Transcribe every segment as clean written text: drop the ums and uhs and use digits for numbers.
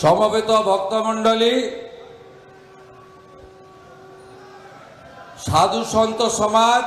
সমবেত ভক্তমণ্ডলী, সাধু সন্ত সমাজ,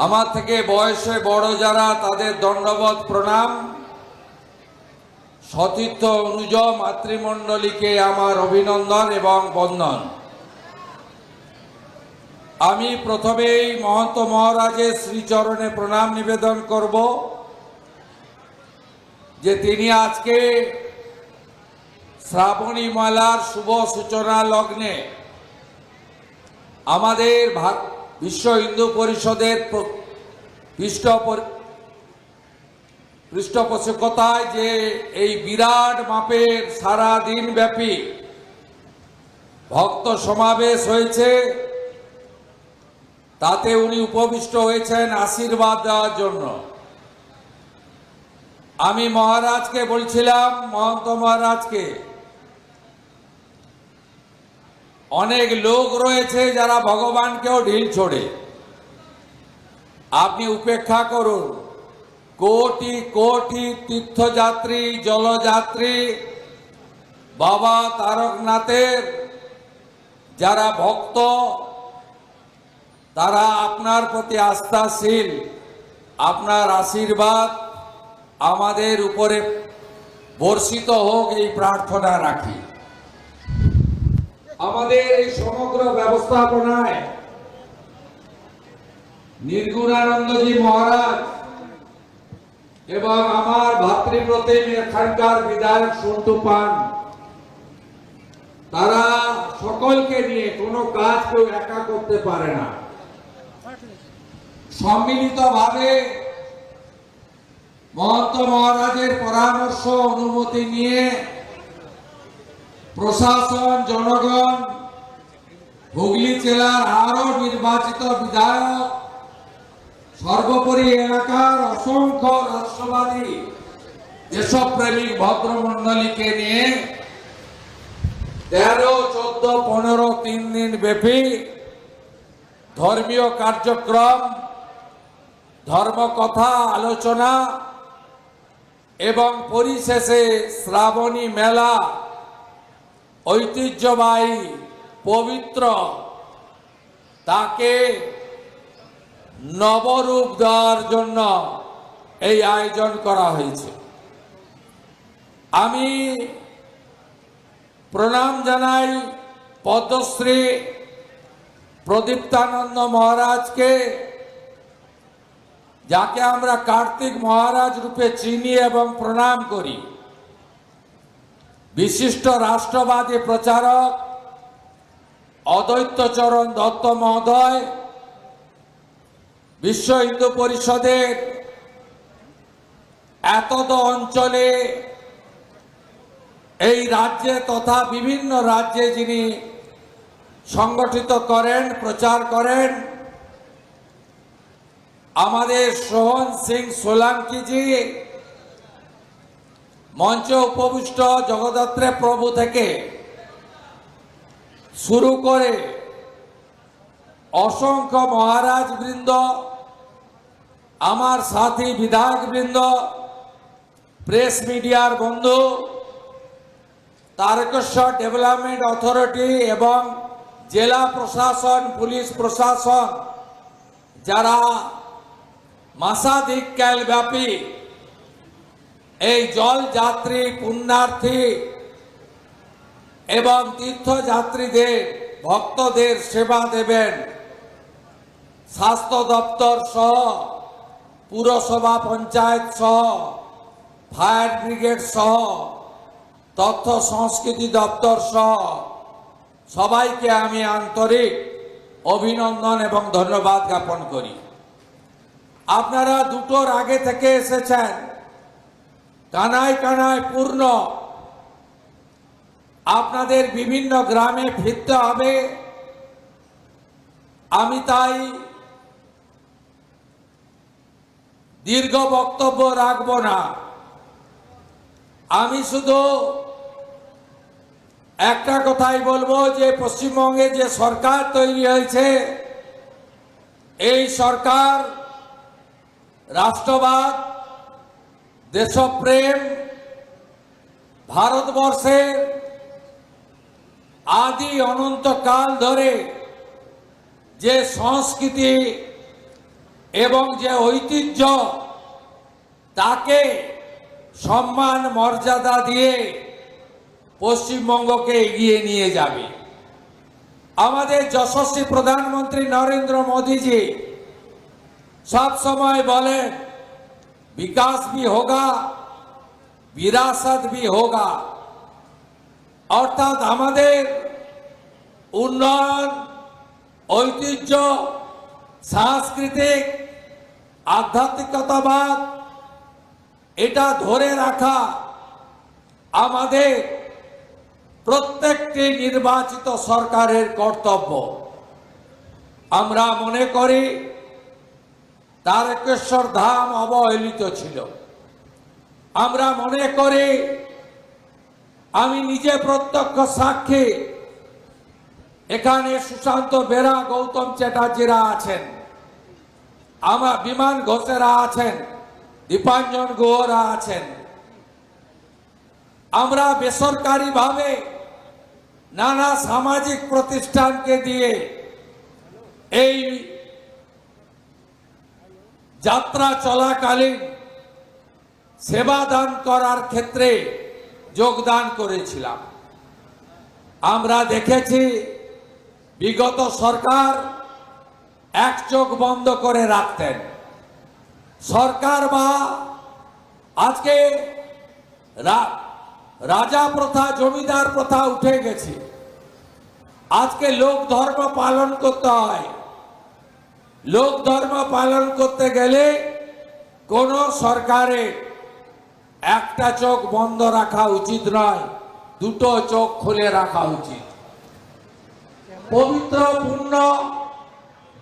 আমার থেকে বয়সে বড় যারা তাদের দণ্ডবত প্রণাম। সতীর্থ অনুজ মাতৃমণ্ডলীকে আমার অভিনন্দন এবং বন্দন। আমি প্রথমেই মহন্ত মহারাজের শ্রীচরণে প্রণাম নিবেদন করব যে তিনি আজকে শ্রাবণী মেলার শুভ সূচনা লগ্নে আমাদের বিশ্ব হিন্দু পরিষদের পৃষ্ঠপোষকতায় যে এই বিরাট মাপের সারা দিন ব্যাপী ভক্ত সমাবেশ হয়েছে, তাতে উনি উপবিষ্ট হয়েছেন আশীর্বাদ দেওয়ার জন্য। আমি মহারাজকে বলছিলাম, মহন্ত মহারাজকে, অনেক লোক রয়েছে যারা ভগবানকেও ঢিল ছোড়ে। আপনি উপেক্ষা করুন। কোটি কোটি তীর্থযাত্রী, জলযাত্রী, বাবা তারকনাথের যারা ভক্ত, তারা আপনার প্রতি আস্থাশীল। আপনার আশীর্বাদ আমাদের উপরে বর্ষিত হোক এই প্রার্থনা রাখি। আমাদের এই সমগ্র ব্যবস্থাপনায় নির্গুণানন্দজি মহারাজ এবং আমার ভাতৃপ্রতিম এখানকার বিধায়ক সন্টু পান, তারা সকলকে নিয়ে কোনো কাজ কেউ একা করতে পারে না। সম্মিলিতভাবে মহন্ত মহারাজের পরামর্শ অনুমতি নিয়ে প্রশাসন, জনগণ, হুগলি জেলার আরো নির্বাচিত বিধায়ক, সর্বোপরি এলাকার অসংখ্য রাষ্ট্রবাদী দেশপ্রেমিক ভদ্রমণ্ডলীকে নিয়ে 13, 14, 15, 3 দিন ব্যাপী ধর্মীয় কার্যক্রম, ধর্মকথা, আলোচনা এবং পরিশেষে শ্রাবণী মেলা, ঐতিহ্যবাহী, পবিত্র, তাকে নবরূপ দেওয়ার জন্য এই আয়োজন করা হয়েছে। আমি প্রণাম জানাই পদ্মশ্রী প্রদীপ্তানন্দ মহারাজকে, যাকে আমরা কার্তিক মহারাজ রূপে চিনি এবং প্রণাম করি। বিশিষ্ট রাষ্ট্রবাদী প্রচারক অদ্বৈতচরণ দত্ত মহোদয়, বিশ্ব হিন্দু পরিষদের এতদ অঞ্চলে, এই রাজ্যে তথা বিভিন্ন রাজ্যে যিনি সংগঠিত করেন, প্রচার করেন, আমাদের সোহন সিং সোলাঙ্কিজি, মঞ্চে উপবিষ্ট জগদ্ধাত্রী প্রভু থেকে শুরু করে অসংখ্য মহারাজ বৃন্দ, আমার সাথী বিধায়ক বৃন্দ, প্রেস মিডিয়ার বন্ধু, তারকেশ্বর ডেভেলপমেন্ট অথরিটি এবং জেলা প্রশাসন, পুলিশ প্রশাসন, যারা মাসাধিক কাল ব্যাপী এই জল যাত্রী, পুণ্যার্থী এবং তীর্থযাত্রীদের, ভক্তদের সেবা দেবেন, স্বাস্থ্য দপ্তর সহ, পুরসভা, পঞ্চায়েত সহ, ফায়ার ব্রিগেড সহ, তথ্য সংস্কৃতি দপ্তর সহ সবাইকে আমি আন্তরিক অভিনন্দন এবং ধন্যবাদ জ্ঞাপন করি। আপনারা দুটোর আগে থেকে এসেছেন, কানায় কানায় পূর্ণ। আপনাদের বিভিন্ন গ্রামে ফিরতে হবে। আমি তাই দীর্ঘ বক্তব্য রাখব না। আমি শুধু একটা কথাই বলবো যে পশ্চিমবঙ্গে যে সরকার তৈরি হয়েছে, এই সরকার রাষ্ট্রবাদ, দেশপ্রেম ভারতবর্ষের আদি অনন্তকাল ধরে যে সংস্কৃতি এবং যে ঐতিহ্য তাকে সম্মান মর্যাদা দিয়ে পশ্চিমবঙ্গকে এগিয়ে নিয়ে যাবে। আমাদের যশস্বী প্রধানমন্ত্রী নরেন্দ্র মোদীজি सब समय बोले विकास भी होगा विरासत भी होगा, अर्थात हमारे उन्नयन ঐতিহ্য सांस्कृतिक आध्यात्मिकताबाद এটা ধরে রাখা আমাদের প্রত্যেকটি নির্বাচিত সরকারের কর্তব্য। আমরা মনে করি তারকেশ্বর ধাম অবহেলিত ছিল। আমরা মনে করি, আমি নিজে প্রত্যক্ষ সাক্ষী, এখানে সুশান্ত বেরা, গৌতম চ্যাটার্জিরা আছেন, আমার বিমান ঘোষেরা আছেন, দীপাঞ্জন গুহরা আছেন। আমরা বেসরকারি ভাবে নানা সামাজিক প্রতিষ্ঠানকে দিয়ে এই যাত্রা চলাকালীন সেবা দান করার ক্ষেত্রে যোগদান করেছিলাম। আমরা দেখেছি বিগত সরকার এক চোখ বন্ধ করে রাখতেন। সরকার বা আজকে রাজা প্রথা, জমিদার প্রথা উঠে গেছে। আজকে লোক ধর্ম পালন করতে হয়। লোক ধর্ম পালন করতে গেলে কোন সরকারের একটা চোখ বন্ধ রাখা উচিত নয়, দুটো চোখ খুলে রাখা উচিত। পবিত্র পূর্ণ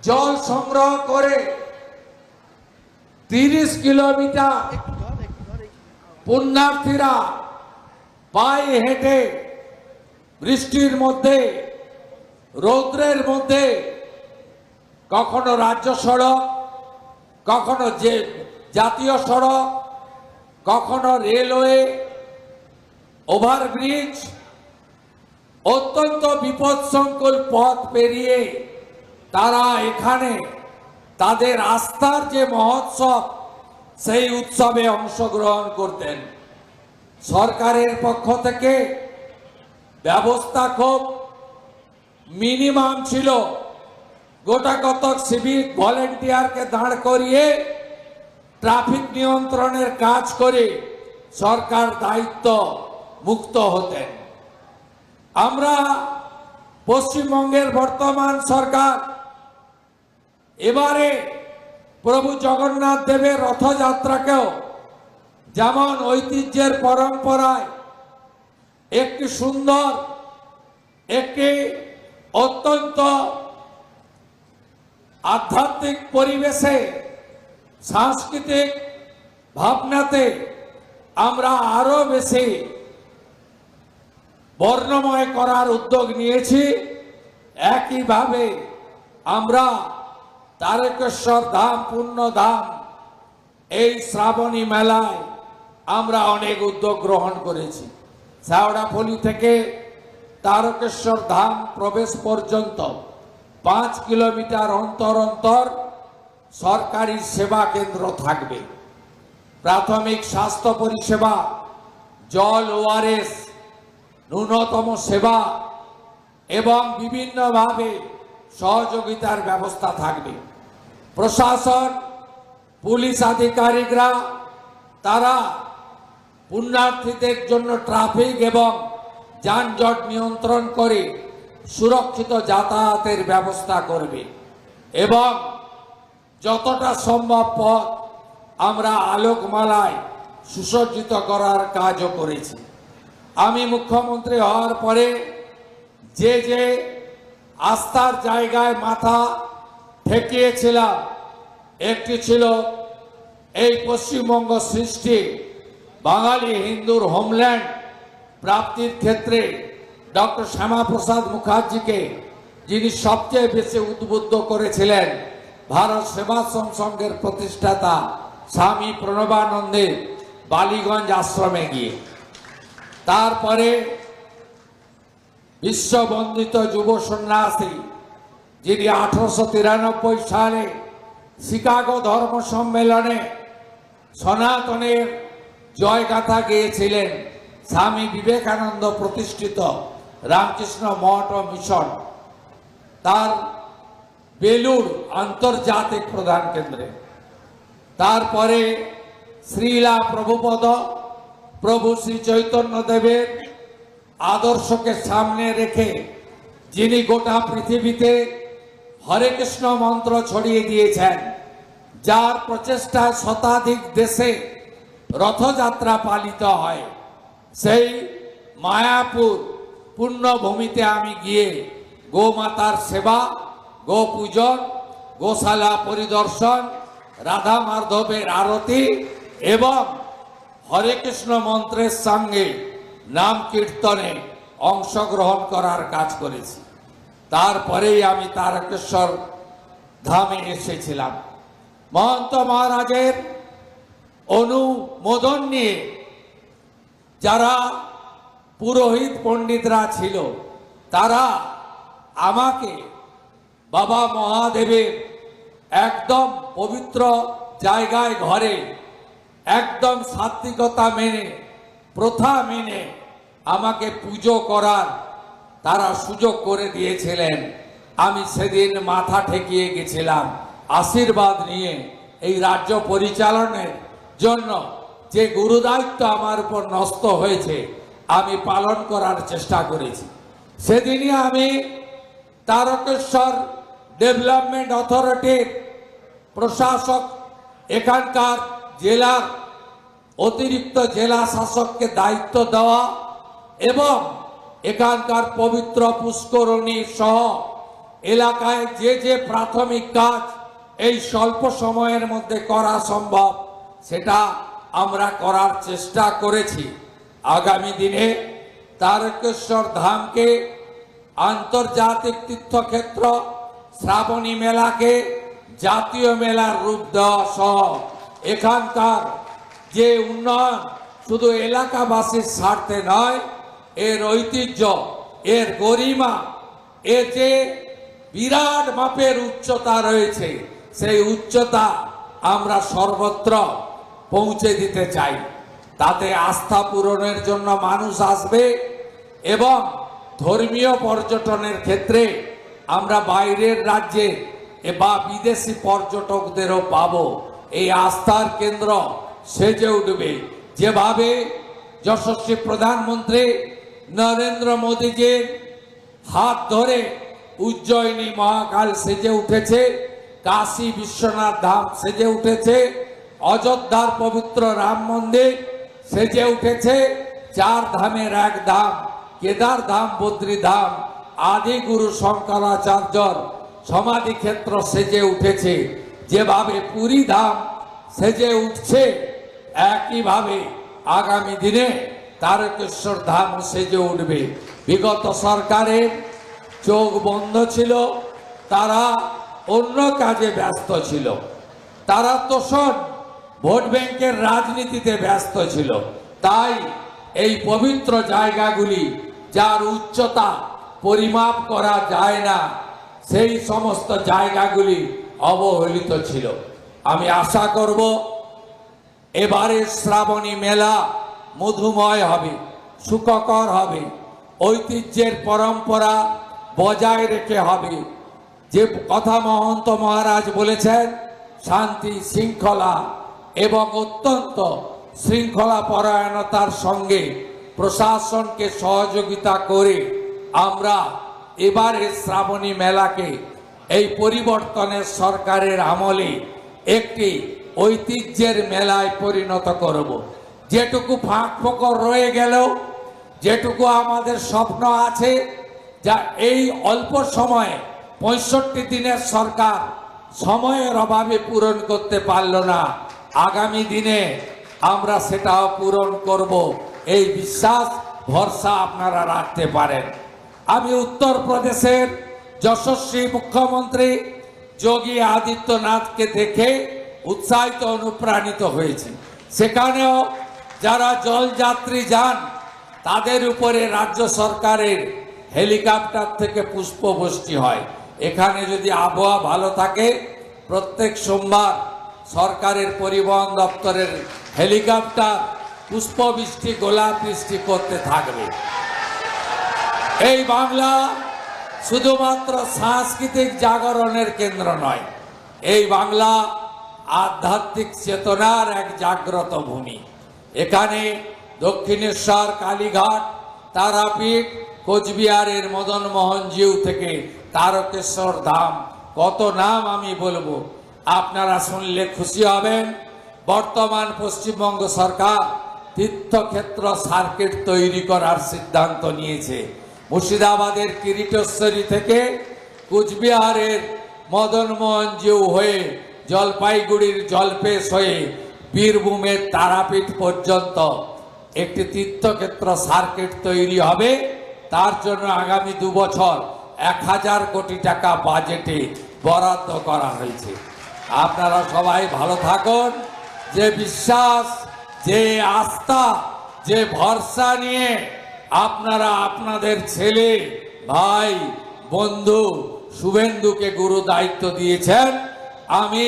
জল সংগ্রহ করে 30 কিলোমিটার পুণ্যার্থীরা পায়ে হেঁটে বৃষ্টির মধ্যে, রৌদ্রের মধ্যে, কখনো রাজ্য সড়ক, কখনো যে জাতীয় সড়ক, কখনো রেলওয়ে, ওভারব্রিজ, অত্যন্ত বিপদসংকুল পথ পেরিয়ে তারা এখানে তাদের আস্থার যে মহোৎসব, সেই উৎসবে অংশগ্রহণ করতেন। সরকারের পক্ষ থেকে ব্যবস্থা খুব মিনিমাম ছিল। গোটা কতক সিভিক ভলেন্টিয়ারকে দাঁড় করিয়ে ট্রাফিক নিয়ন্ত্রণের কাজ করে সরকার দায়িত্ব মুক্ত হতেন। আমরা পশ্চিমবঙ্গের বর্তমান সরকার এবারে প্রভু জগন্নাথ দেবের রথযাত্রাকেও যেমন ঐতিহ্যের পরম্পরায় একটি সুন্দর, একটি অত্যন্ত আধ্যাত্মিক পরিবেশে, সাংস্কৃতিক ভাবনাতে আমরা আরো বেশি বর্ণময় করার উদ্যোগ নিয়েছি। একইভাবে আমরা তারকেশ্বর ধাম, পূর্ণ ধাম, এই শ্রাবণী মেলায় আমরা অনেক উদ্যোগ গ্রহণ করেছি। শেওড়াফুলি থেকে তারকেশ্বর ধাম প্রবেশ পর্যন্ত 5 কিলোমিটার অন্তর অন্তর সরকারি সেবা কেন্দ্র থাকবে। প্রাথমিক স্বাস্থ্য পরিষেবা, জল, ওআরএস, ন্যূনতম সেবা এবং বিভিন্নভাবে সহযোগিতার ব্যবস্থা থাকবে। প্রশাসন, পুলিশ আধিকারিকরা তারা পুণ্যার্থীদের জন্য ট্রাফিক এবং যানজট নিয়ন্ত্রণ করে সুরক্ষিত যাতায়াতের ব্যবস্থা করবে এবং যতটা সম্ভব পথ আমরা আলোকমালায় সুসজ্জিত করার কাজও করেছি। আমি মুখ্যমন্ত্রী হওয়ার পরে যে যে আস্থার জায়গায় মাথা ঠেকিয়েছিলাম, একটি ছিল এই পশ্চিমবঙ্গ সৃষ্টি, বাঙালি হিন্দুর হোমল্যান্ড প্রাপ্তির ক্ষেত্রে ডক্টর শ্যামাপ্রসাদ মুখার্জিকে, যিনি সবচেয়ে বেশি উদ্বুদ্ধ করেছিলেন ভারত সেবাশ্রম সংঘের প্রতিষ্ঠাতা স্বামী প্রণবানন্দের বালিগঞ্জ আশ্রমে গিয়ে। তারপরে বিশ্ববন্দিত যুব সন্ন্যাসী যিনি 1893 সালে শিকাগো ধর্ম সম্মেলনে সনাতনের জয়গাথা গেয়েছিলেন, স্বামী বিবেকানন্দ প্রতিষ্ঠিত রামকৃষ্ণ মঠ ও মিশন তার বেলুড় আন্তর্জাতিক প্রধান কেন্দ্রে। তারপরে শ্রীলা প্রভুপদ প্রভু শ্রী চৈতন্যদেবের আদর্শকে সামনে রেখে যিনি গোটা পৃথিবীতে হরে কৃষ্ণ মন্ত্র ছড়িয়ে দিয়েছেন, যার প্রচেষ্টায় শতাধিক দেশে রথযাত্রা পালিত হয়, সেই মায়াপুর পুণ্যভূমিতে আমি গিয়ে গোমাতার সেবা, গো পূজন, গোশালা পরিদর্শন, রাধা মাধবের আরতি এবং হরে কৃষ্ণ মন্ত্রের সঙ্গে নাম কীর্তনে অংশগ্রহণ করার কাজ করেছি। তারপরেই আমি তারকেশ্বর ধামে এসেছিলাম। মহন্ত মহারাজের অনুমোদন নিয়ে যারা পুরোহিত পণ্ডিতরা ছিল, তারা আমাকে বাবা মহাদেবের একদম পবিত্র জায়গায় ঘরে একদম সাত্বিকতা মেনে, প্রথা মেনে আমাকে পুজো করার তারা সুযোগ করে দিয়েছিলেন। আমি সেদিন মাথা ঠেকিয়ে গেছিলাম, আশীর্বাদ নিয়ে এই রাজ্য পরিচালনের জন্য যে গুরুদায়িত্ব আমার উপর ন্যস্ত হয়েছে আমি পালন করার চেষ্টা করেছি। সেদিনই আমি তারকেশ্বর ডেভেলপমেন্ট অথরিটির প্রশাসক, এখানকার জেলার অতিরিক্ত জেলা শাসককে দায়িত্ব দেওয়া এবং এখানকার পবিত্র পুষ্করণী সহ এলাকায় যে যে প্রাথমিক কাজ এই স্বল্প সময়ের মধ্যে করা সম্ভব সেটা আমরা করার চেষ্টা করেছি। আগামী দিনে তারকেশ্বর ধামকে আন্তর্জাতিক তীর্থক্ষেত্র, শ্রাবণী মেলাকে জাতীয় মেলার রূপ দেওয়া সহ এখানকার যে উন্নয়ন শুধু এলাকাবাসীর স্বার্থে নয়, এর ঐতিহ্য, এর গরিমা, এর যে বিরাট মাপের উচ্চতা রয়েছে, সেই উচ্চতা আমরা সর্বত্র পৌঁছে দিতে চাই। তাতে আস্থা পূরণের জন্য মানুষ আসবে এবং ধর্মীয় পর্যটনের ক্ষেত্রে আমরা বাইরের রাজ্যে বা বিদেশি পর্যটকদেরও পাবো। এই আস্থার কেন্দ্র সেজে উঠবে। যেভাবে যশস্বী প্রধানমন্ত্রী নরেন্দ্র মোদীজির হাত ধরে উজ্জয়িনী মহাকাল সেজে উঠেছে, কাশী বিশ্বনাথ ধাম সেজে উঠেছে, অযোধ্যার পবিত্র রাম মন্দির সেজে উঠেছে, 4 ধামের 1 ধাম কেদার ধাম, বদ্রী ধাম, আদি গুরু শঙ্করাচার্যর সমাধি ক্ষেত্র সেজে উঠেছে। যেভাবে পুরী ধাম সেজে উঠছে, একইভাবে আগামী দিনে তারকেশ্বর ধাম সেজে উঠবে। বিগত সরকারের চোখ বন্ধ ছিল, তারা অন্য কাজে ব্যস্ত ছিল, তারা তোষণ ভোট ব্যাংকের রাজনীতিতে ব্যস্ত ছিল। তাই এই পবিত্র জায়গাগুলি যার উচ্চতা পরিমাপ করা যায় না, সেই সমস্ত জায়গাগুলি অবহেলিত ছিল। আমি আশা করব এবারের শ্রাবণী মেলা মধুময় হবে, সুখকর হবে, ঐতিহ্যের পরম্পরা বজায় রেখে হবে। যে কথা মহন্ত মহারাজ বলেছেন, শান্তি, শৃঙ্খলা এবং অত্যন্ত শৃঙ্খলা পরায়ণতার সঙ্গে প্রশাসনকে সহযোগিতা করে আমরা এবারের শ্রাবণী মেলাকে এই পরিবর্তনের সরকারের আমলে একটি ঐতিহ্যের মেলায় পরিণত করব। যেটুকু ফাঁক ফোকর রয়ে গেল, যেটুকু আমাদের স্বপ্ন আছে, যা এই অল্প সময়ে 65 দিনের সরকার সময়ের অভাবে পূরণ করতে পারল না, আগামী দিনে আমরা সেটাও পূরণ করব, এই বিশ্বাস ভরসা আপনারা রাখতে পারেন। আমি উত্তরপ্রদেশের যশস্বী মুখ্যমন্ত্রী যোগী আদিত্যনাথকে দেখে উৎসাহিত, অনুপ্রাণিত হয়েছে। সেখানেও যারা জলযাত্রী যান তাদের উপরে রাজ্য সরকারের হেলিকপ্টার থেকে পুষ্পবৃষ্টি হয়। এখানে যদি আবহাওয়া ভালো থাকে, প্রত্যেক সোমবার সরকারের পরিবহন দপ্তরের হেলিকপ্টার পুষ্পবৃষ্টি, গোলাপ বৃষ্টি করতে থাকবে। এই বাংলা শুধুমাত্র সাংস্কৃতিক জাগরণের কেন্দ্র নয়, এই বাংলা আধ্যাত্মিক চেতনার এক জাগ্রত ভূমি। এখানে দক্ষিণেশ্বর, কালীঘাট, তারাপীঠ, কোচবিহারের মদনমোহন জিউ থেকে তারকেশ্বর ধাম, কত নাম আমি বলবো, আপনারা শুনলে খুশি হবেন। বর্তমান পশ্চিমবঙ্গ সরকার তীর্থক্ষেত্র সার্কিট তৈরি করার সিদ্ধান্ত নিয়েছে। মুর্শিদাবাদের কিরিটেশ্বরী থেকে কোচবিহারের মদনমোহন জিউ হয়ে, জলপাইগুড়ির জলপেশ হয়ে বীরভূমের তারাপীঠ পর্যন্ত একটি তীর্থক্ষেত্র সার্কিট তৈরি হবে। তার জন্য আগামী 2 বছর 1000 কোটি টাকা বাজেটে বরাদ্দ করা হয়েছে। আপনারা সবাই ভালো থাকুন। যে বিশ্বাস, যে আস্থা, যে ভরসা নিয়ে আপনারা আপনাদের ছেলে, ভাই, বন্ধু শুভেন্দুকে গুরু দায়িত্ব দিয়েছেন, আমি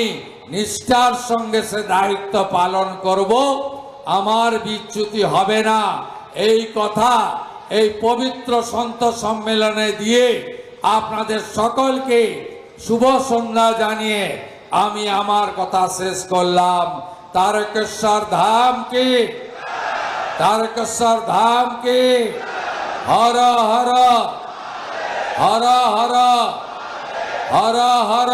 নিষ্ঠার সঙ্গে সে দায়িত্ব পালন করব। আমার বিচ্যুতি হবে না, এই কথা এই পবিত্র সন্ত সম্মেলনে দিয়ে আপনাদের সকলকে শুভ সন্ধ্যা জানিয়ে আমি আমার কথা শেষ করলাম। তারকেশ্বর ধাম কি, তারকেশ্বর ধাম কি, হর হর হর হর হর হর,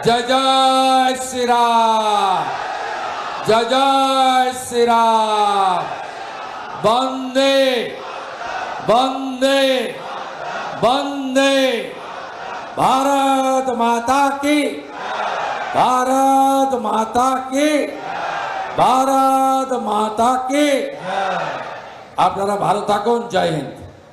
জয় জয় শ্রীরাম, জয় জয় শ্রীরাম। বন্দে বন্দে বন্দে ভারত মাতা কি, ভারত মাতা কি, ভারত মাতা কি। আপনারা ভালো থাকুন। জয় হিন্দ।